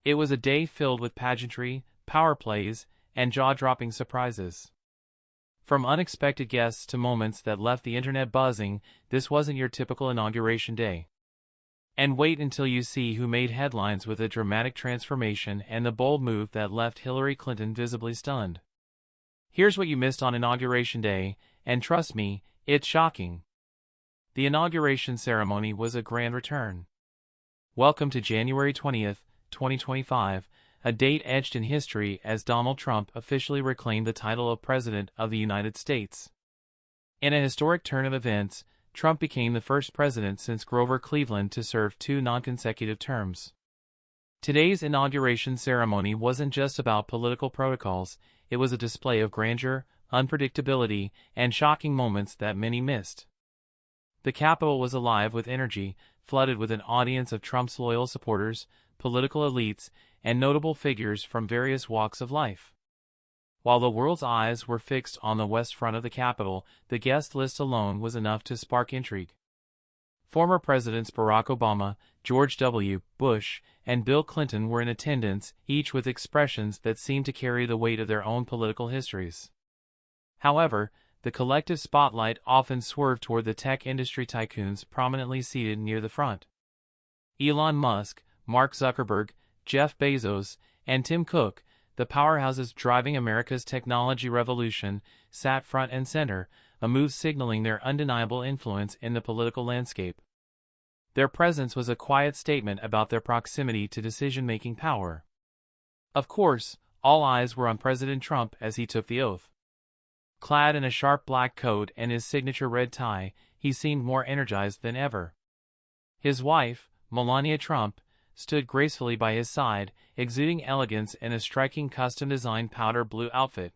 It was a day filled with pageantry, power plays, and jaw-dropping surprises. From unexpected guests to moments that left the internet buzzing, this wasn't your typical inauguration day. And wait until you see who made headlines with a dramatic transformation and the bold move that left Hillary Clinton visibly stunned. Here's what you missed on Inauguration Day, and trust me, it's shocking. The inauguration ceremony was a grand return. Welcome to January 20th, 2025, a date etched in history as Donald Trump officially reclaimed the title of President of the United States. In a historic turn of events, Trump became the first president since Grover Cleveland to serve 2 non-consecutive terms. Today's inauguration ceremony wasn't just about political protocols, it was a display of grandeur, unpredictability, and shocking moments that many missed. The Capitol was alive with energy, flooded with an audience of Trump's loyal supporters, political elites, and notable figures from various walks of life. While the world's eyes were fixed on the west front of the Capitol, the guest list alone was enough to spark intrigue. Former Presidents Barack Obama, George W. Bush, and Bill Clinton were in attendance, each with expressions that seemed to carry the weight of their own political histories. However, the collective spotlight often swerved toward the tech industry tycoons prominently seated near the front. Elon Musk, Mark Zuckerberg, Jeff Bezos, and Tim Cook, the powerhouses driving America's technology revolution, sat front and center, a move signaling their undeniable influence in the political landscape. Their presence was a quiet statement about their proximity to decision-making power. Of course, all eyes were on President Trump as he took the oath. Clad in a sharp black coat and his signature red tie, he seemed more energized than ever. His wife, Melania Trump, stood gracefully by his side, exuding elegance in a striking custom-designed powder blue outfit.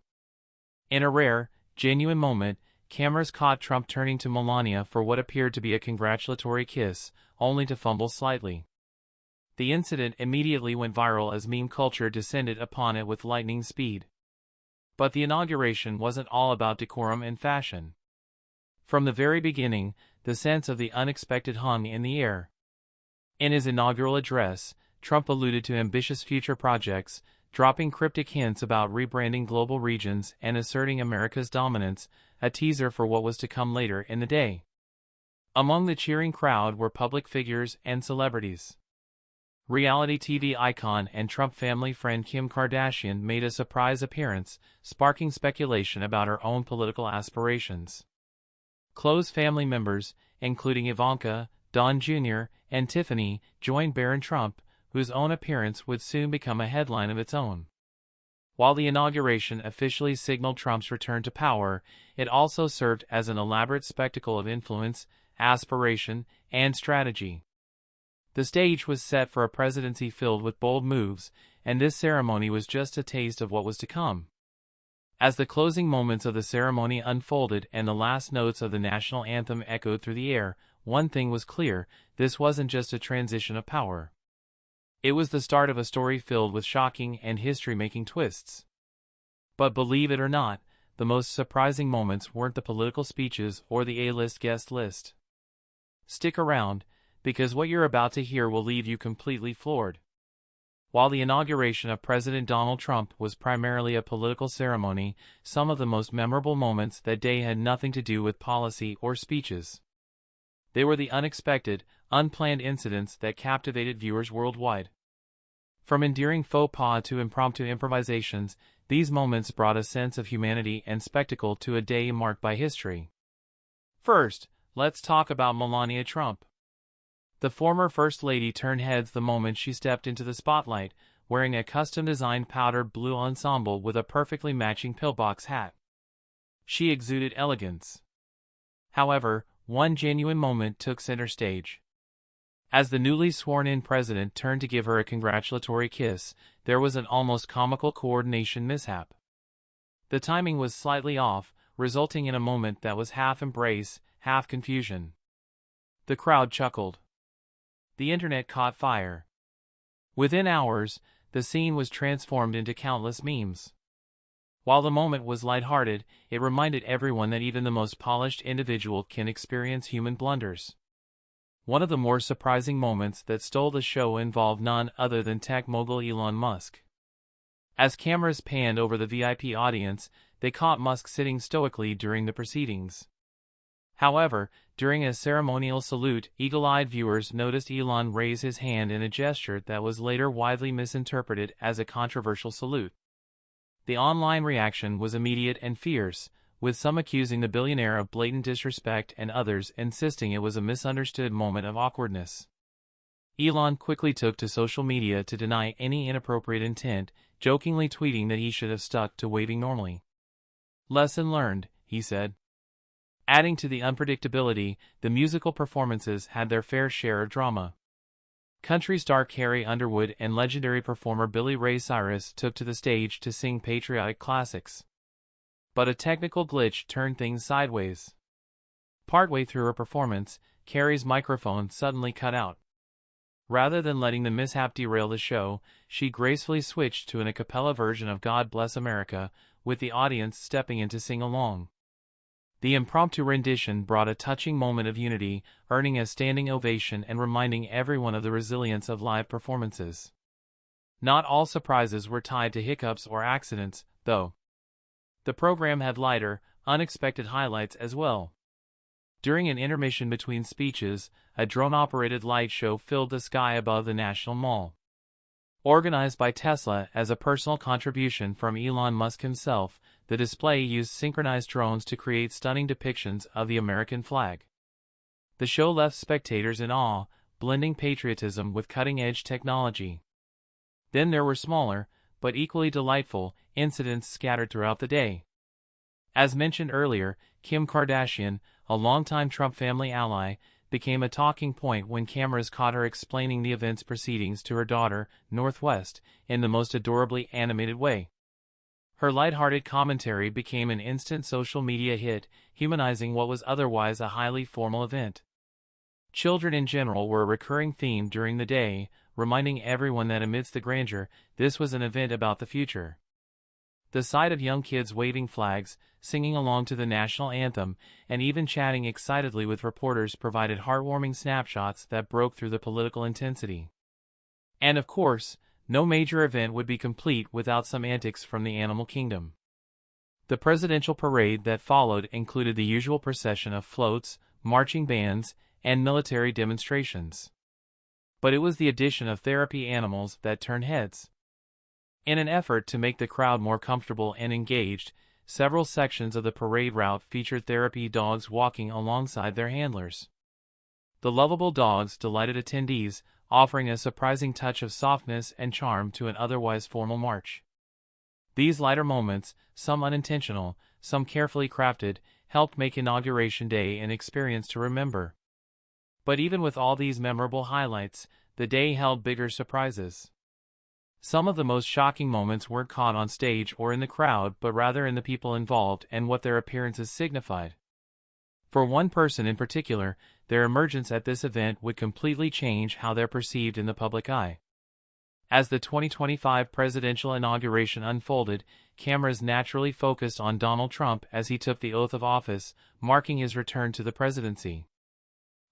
In a rare, genuine moment, cameras caught Trump turning to Melania for what appeared to be a congratulatory kiss, only to fumble slightly. The incident immediately went viral as meme culture descended upon it with lightning speed. But the inauguration wasn't all about decorum and fashion. From the very beginning, the sense of the unexpected hung in the air. In his inaugural address, Trump alluded to ambitious future projects, dropping cryptic hints about rebranding global regions and asserting America's dominance, a teaser for what was to come later in the day. Among the cheering crowd were public figures and celebrities. Reality TV icon and Trump family friend Kim Kardashian made a surprise appearance, sparking speculation about her own political aspirations. Close family members, including Ivanka, Don Jr., and Tiffany, joined Barron Trump, whose own appearance would soon become a headline of its own. While the inauguration officially signaled Trump's return to power, it also served as an elaborate spectacle of influence, aspiration, and strategy. The stage was set for a presidency filled with bold moves, and this ceremony was just a taste of what was to come. As the closing moments of the ceremony unfolded and the last notes of the national anthem echoed through the air, one thing was clear: this wasn't just a transition of power. It was the start of a story filled with shocking and history-making twists. But believe it or not, the most surprising moments weren't the political speeches or the A-list guest list. Stick around, because what you're about to hear will leave you completely floored. While the inauguration of President Donald Trump was primarily a political ceremony, some of the most memorable moments that day had nothing to do with policy or speeches. They were the unexpected, unplanned incidents that captivated viewers worldwide. From endearing faux pas to impromptu improvisations, these moments brought a sense of humanity and spectacle to a day marked by history. First, let's talk about Melania Trump. The former First Lady turned heads the moment she stepped into the spotlight, wearing a custom-designed powdered blue ensemble with a perfectly matching pillbox hat. She exuded elegance. However, one genuine moment took center stage. As the newly sworn-in president turned to give her a congratulatory kiss, there was an almost comical coordination mishap. The timing was slightly off, resulting in a moment that was half embrace, half confusion. The crowd chuckled. The internet caught fire. Within hours, the scene was transformed into countless memes. While the moment was lighthearted, it reminded everyone that even the most polished individual can experience human blunders. One of the more surprising moments that stole the show involved none other than tech mogul Elon Musk. As cameras panned over the VIP audience, they caught Musk sitting stoically during the proceedings. However, during a ceremonial salute, eagle-eyed viewers noticed Elon raise his hand in a gesture that was later widely misinterpreted as a controversial salute. The online reaction was immediate and fierce, with some accusing the billionaire of blatant disrespect and others insisting it was a misunderstood moment of awkwardness. Elon quickly took to social media to deny any inappropriate intent, jokingly tweeting that he should have stuck to waving normally. "Lesson learned," he said. Adding to the unpredictability, the musical performances had their fair share of drama. Country star Carrie Underwood and legendary performer Billy Ray Cyrus took to the stage to sing patriotic classics. But a technical glitch turned things sideways. Partway through her performance, Carrie's microphone suddenly cut out. Rather than letting the mishap derail the show, she gracefully switched to an a cappella version of God Bless America, with the audience stepping in to sing along. The impromptu rendition brought a touching moment of unity, earning a standing ovation and reminding everyone of the resilience of live performances. Not all surprises were tied to hiccups or accidents, though. The program had lighter, unexpected highlights as well. During an intermission between speeches, a drone-operated light show filled the sky above the National Mall. Organized by Tesla as a personal contribution from Elon Musk himself, the display used synchronized drones to create stunning depictions of the American flag. The show left spectators in awe, blending patriotism with cutting-edge technology. Then there were smaller, but equally delightful, incidents scattered throughout the day. As mentioned earlier, Kim Kardashian, a longtime Trump family ally, became a talking point when cameras caught her explaining the event's proceedings to her daughter, Northwest, in the most adorably animated way. Her lighthearted commentary became an instant social media hit, humanizing what was otherwise a highly formal event. Children in general were a recurring theme during the day, reminding everyone that amidst the grandeur, this was an event about the future. The sight of young kids waving flags, singing along to the national anthem, and even chatting excitedly with reporters provided heartwarming snapshots that broke through the political intensity. And of course, no major event would be complete without some antics from the animal kingdom. The presidential parade that followed included the usual procession of floats, marching bands, and military demonstrations. But it was the addition of therapy animals that turned heads. In an effort to make the crowd more comfortable and engaged, several sections of the parade route featured therapy dogs walking alongside their handlers. The lovable dogs delighted attendees, offering a surprising touch of softness and charm to an otherwise formal march. These lighter moments, some unintentional, some carefully crafted, helped make Inauguration Day an experience to remember. But even with all these memorable highlights, the day held bigger surprises. Some of the most shocking moments weren't caught on stage or in the crowd, but rather in the people involved and what their appearances signified. For one person in particular, their emergence at this event would completely change how they're perceived in the public eye. As the 2025 presidential inauguration unfolded, cameras naturally focused on Donald Trump as he took the oath of office, marking his return to the presidency.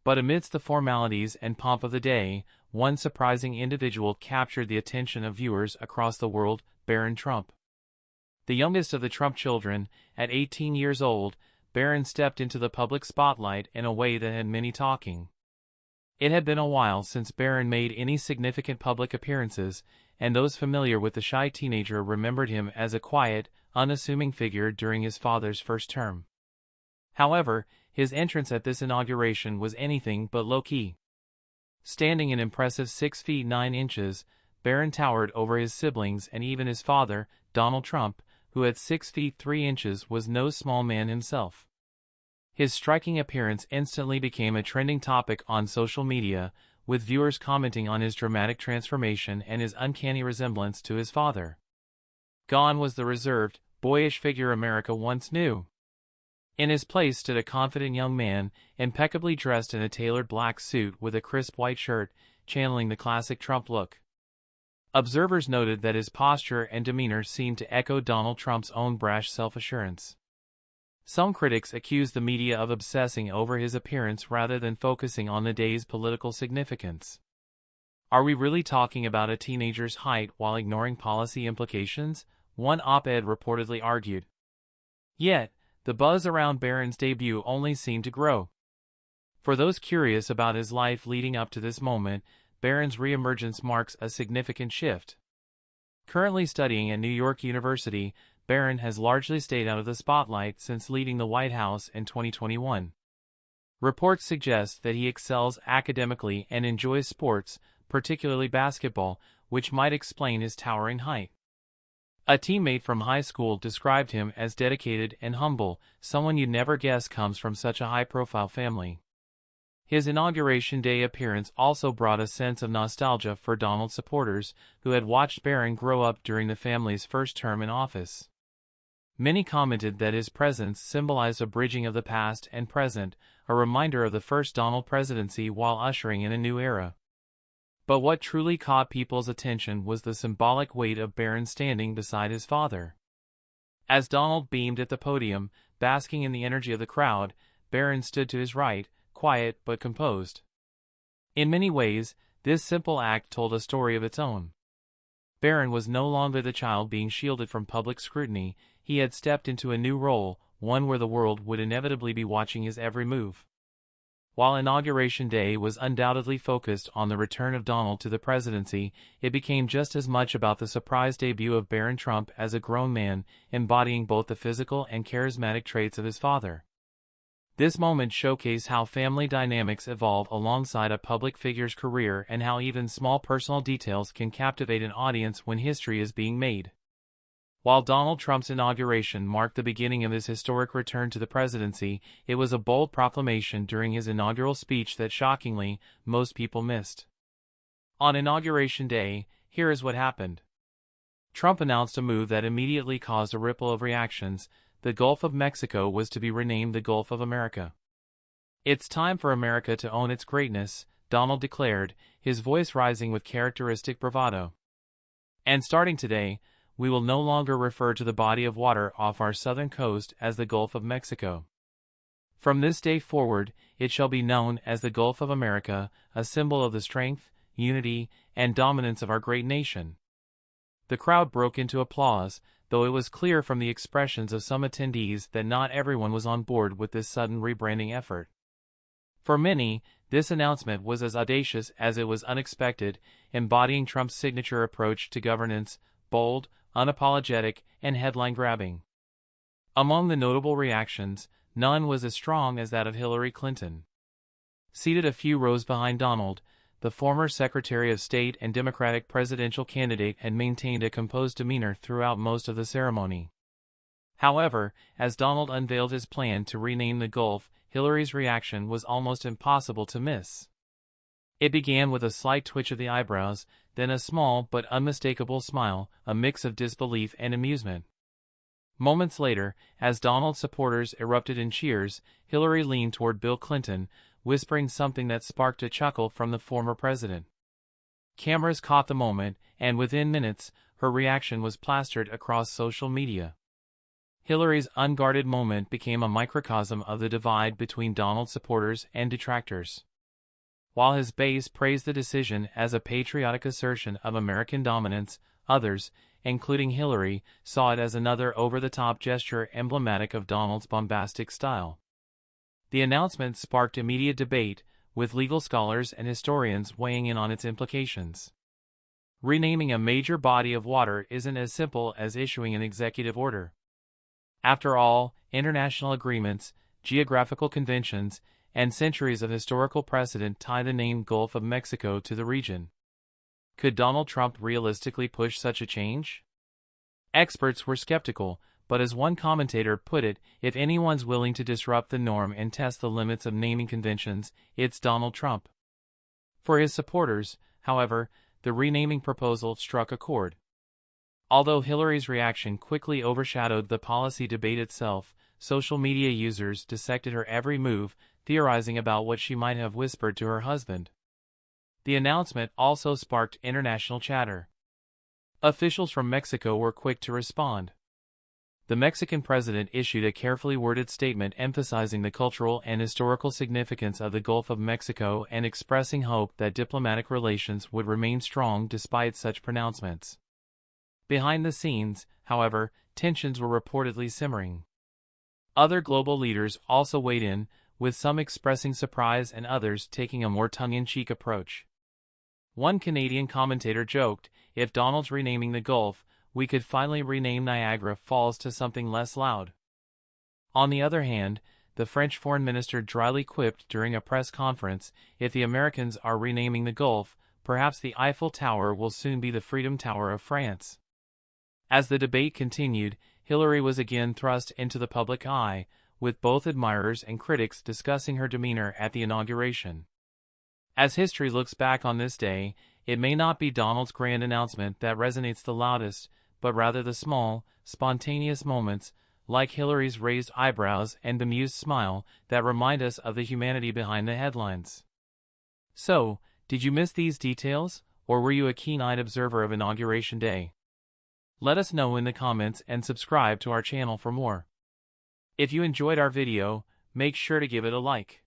But amidst the formalities and pomp of the day, one surprising individual captured the attention of viewers across the world: Barron Trump. The youngest of the Trump children, at 18 years old, Barron stepped into the public spotlight in a way that had many talking. It had been a while since Barron made any significant public appearances, and those familiar with the shy teenager remembered him as a quiet, unassuming figure during his father's first term. However, his entrance at this inauguration was anything but low-key. Standing an impressive 6 feet 9 inches, Barron towered over his siblings and even his father, Donald Trump, who at 6 feet 3 inches was no small man himself. His striking appearance instantly became a trending topic on social media, with viewers commenting on his dramatic transformation and his uncanny resemblance to his father. Gone was the reserved, boyish figure America once knew. In his place stood a confident young man, impeccably dressed in a tailored black suit with a crisp white shirt, channeling the classic Trump look. Observers noted that his posture and demeanor seemed to echo Donald Trump's own brash self-assurance. Some critics accuse the media of obsessing over his appearance rather than focusing on the day's political significance. Are we really talking about a teenager's height while ignoring policy implications? One op-ed reportedly argued. Yet, the buzz around Barron's debut only seemed to grow. For those curious about his life leading up to this moment, Barron's reemergence marks a significant shift. Currently studying at New York University, Barron has largely stayed out of the spotlight since leaving the White House in 2021. Reports suggest that he excels academically and enjoys sports, particularly basketball, which might explain his towering height. A teammate from high school described him as dedicated and humble, someone you'd never guess comes from such a high-profile family. His Inauguration Day appearance also brought a sense of nostalgia for Donald supporters who had watched Barron grow up during the family's first term in office. Many commented that his presence symbolized a bridging of the past and present, a reminder of the first Donald presidency while ushering in a new era. But what truly caught people's attention was the symbolic weight of Barron standing beside his father. As Donald beamed at the podium, basking in the energy of the crowd, Barron stood to his right, quiet but composed. In many ways, this simple act told a story of its own. Barron was no longer the child being shielded from public scrutiny. He had stepped into a new role, one where the world would inevitably be watching his every move. While Inauguration Day was undoubtedly focused on the return of Donald to the presidency, it became just as much about the surprise debut of Barron Trump as a grown man, embodying both the physical and charismatic traits of his father. This moment showcased how family dynamics evolve alongside a public figure's career and how even small personal details can captivate an audience when history is being made. While Donald Trump's inauguration marked the beginning of his historic return to the presidency, it was a bold proclamation during his inaugural speech that shockingly, most people missed. On Inauguration Day, here is what happened. Trump announced a move that immediately caused a ripple of reactions. The Gulf of Mexico was to be renamed the Gulf of America. It's time for America to own its greatness, Donald declared, his voice rising with characteristic bravado. And starting today, we will no longer refer to the body of water off our southern coast as the Gulf of Mexico. From this day forward, it shall be known as the Gulf of America, a symbol of the strength, unity, and dominance of our great nation. The crowd broke into applause, though it was clear from the expressions of some attendees that not everyone was on board with this sudden rebranding effort. For many, this announcement was as audacious as it was unexpected, embodying Trump's signature approach to governance, bold, unapologetic, and headline-grabbing. Among the notable reactions, none was as strong as that of Hillary Clinton. Seated a few rows behind Donald, the former Secretary of State and Democratic presidential candidate had maintained a composed demeanor throughout most of the ceremony. However, as Donald unveiled his plan to rename the Gulf, Hillary's reaction was almost impossible to miss. It began with a slight twitch of the eyebrows, then a small but unmistakable smile, a mix of disbelief and amusement. Moments later, as Donald's supporters erupted in cheers, Hillary leaned toward Bill Clinton, whispering something that sparked a chuckle from the former president. Cameras caught the moment, and within minutes, her reaction was plastered across social media. Hillary's unguarded moment became a microcosm of the divide between Donald's supporters and detractors. While his base praised the decision as a patriotic assertion of American dominance, others, including Hillary, saw it as another over-the-top gesture emblematic of Donald's bombastic style. The announcement sparked immediate debate, with legal scholars and historians weighing in on its implications. Renaming a major body of water isn't as simple as issuing an executive order. After all, international agreements, geographical conventions, and centuries of historical precedent tie the name Gulf of Mexico to the region. Could Donald Trump realistically push such a change? Experts were skeptical, but as one commentator put it, if anyone's willing to disrupt the norm and test the limits of naming conventions, it's Donald Trump. For his supporters, however, the renaming proposal struck a chord. Although Hillary's reaction quickly overshadowed the policy debate itself, social media users dissected her every move, theorizing about what she might have whispered to her husband. The announcement also sparked international chatter. Officials from Mexico were quick to respond. The Mexican president issued a carefully worded statement emphasizing the cultural and historical significance of the Gulf of Mexico and expressing hope that diplomatic relations would remain strong despite such pronouncements. Behind the scenes, however, tensions were reportedly simmering. Other global leaders also weighed in, with some expressing surprise and others taking a more tongue-in-cheek approach. One Canadian commentator joked, "If Donald's renaming the Gulf, we could finally rename Niagara Falls to something less loud." On the other hand, the French foreign minister dryly quipped during a press conference, "If the Americans are renaming the Gulf, perhaps the Eiffel Tower will soon be the Freedom Tower of France." As the debate continued, Hillary was again thrust into the public eye, with both admirers and critics discussing her demeanor at the inauguration. As history looks back on this day, it may not be Donald's grand announcement that resonates the loudest, but rather the small, spontaneous moments, like Hillary's raised eyebrows and bemused smile, that remind us of the humanity behind the headlines. So, did you miss these details, or were you a keen-eyed observer of Inauguration Day? Let us know in the comments and subscribe to our channel for more. If you enjoyed our video, make sure to give it a like.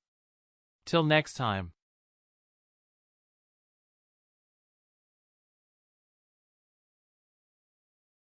Till next time.